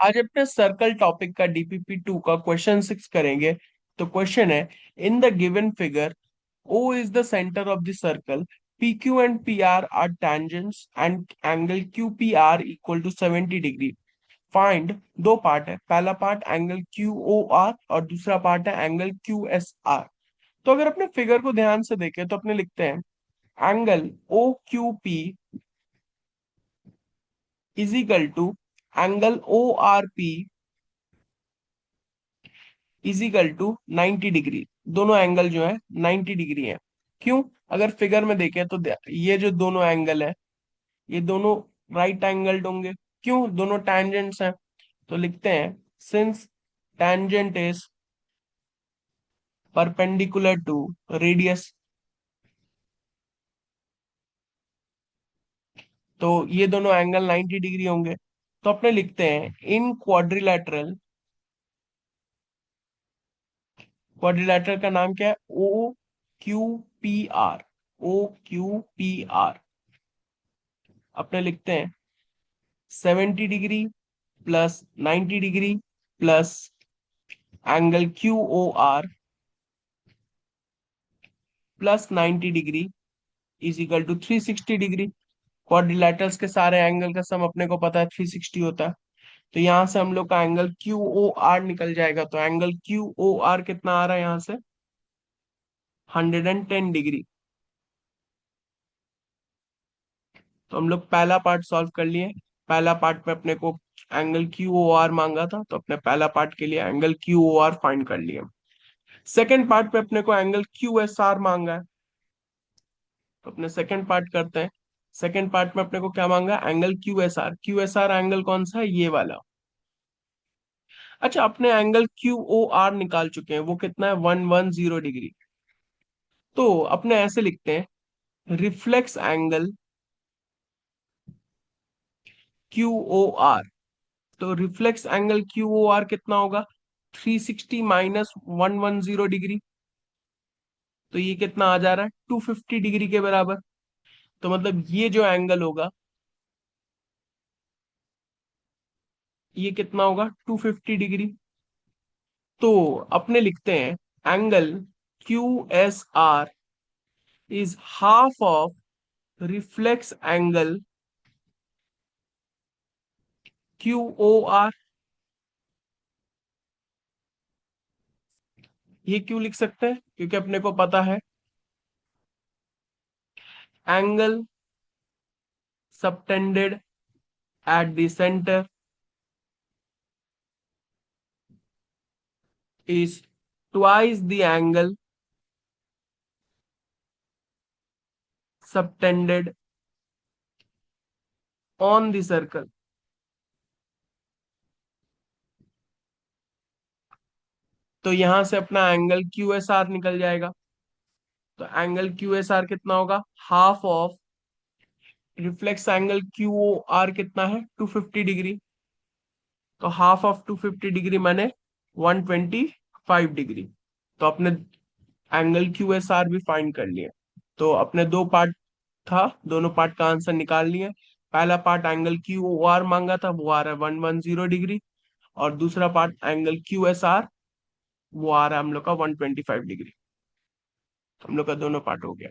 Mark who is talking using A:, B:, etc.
A: आज अपने circle topic का डीपीपी 2 का क्वेश्चन 6 करेंगे। तो क्वेश्चन है, in the given figure O is the center of the circle, PQ and PR are tangents and angle QPR equal to 70 degree. Find, दो part है, पहला पार्ट एंगल QOR और दूसरा पार्ट है एंगल QSR। तो अगर अपने फिगर को ध्यान से देखें तो अपने लिखते हैं angle OQP is equal to angle ORP is equal to 90 degree. दोनों एंगल जो है 90 डिग्री है। क्यों? अगर फिगर में देखें तो ये जो दोनों एंगल है, ये दोनों राइट एंगल्ड होंगे। क्यों? दोनों टैंजेंट्स हैं। तो लिखते हैं since tangent is perpendicular to radius, तो ये दोनों एंगल 90 डिग्री होंगे। तो अपने लिखते हैं इन क्वाड्रिलेटरल, क्वाड्रिलेटरल का नाम क्या है? OQPR। OQPR अपने लिखते हैं 70 degree plus 90 degree plus angle QOR plus 90 degree is equal to 360 degree. Quadrilaterals के सारे एंगल का सम अपने को पता है 360 होता है। तो यहां से हम लोग का एंगल QOR निकल जाएगा। तो एंगल QOR कितना आ रहा है यहां से? 110 डिग्री। तो हम लोग पहला पार्ट सॉल्व कर लिए। पहला पार्ट में अपने को एंगल QOR मांगा था, तो अपने पहला पार्ट के लिए एंगल QOR फाइंड कर लिए। सेकेंड पार्ट पे अपने को एंगल QSR मांगा है, तो अपने सेकेंड पार्ट करते हैं। सेकेंड पार्ट में अपने को क्या मांगा? Angle QSR। QSR एंगल कौन सा है? ये वाला। अच्छा, अपने एंगल QOR निकाल चुके हैं, वो कितना है? 110 डिग्री। तो अपने ऐसे लिखते हैं रिफ्लेक्स एंगल QOR। तो रिफ्लेक्स एंगल QOR कितना होगा? 360 माइनस 110 डिग्री। तो ये कितना आ जा रहा है? 250 डिग्री के बराबर। तो मतलब ये जो एंगल होगा, ये कितना होगा? 250 डिग्री। तो अपने लिखते हैं angle QSR is half of reflex angle QOR। ये क्यों लिख सकते हैं? क्योंकि अपने को पता है angle subtended at the centre is twice the angle subtended on the circle। तो यहां से अपना एंगल QSR निकल जाएगा। तो एंगल QSR कितना होगा? Half of reflex angle QOR कितना है? 250 डिग्री। तो हाफ ऑफ 250 डिग्री माने 125 डिग्री। तो अपने एंगल QSR भी फाइंड कर लिए। तो अपने दो पार्ट था, दोनों पार्ट का आंसर निकाल लिए। पहला पार्ट एंगल QOR मांगा था, वो आ रहा है 110 डिग्री। और दूसरा पार्ट एंगल QSR, वो आ रहा है हम लोग का 125 डिग्री। हम लोग का दोनों पार्ट हो गया।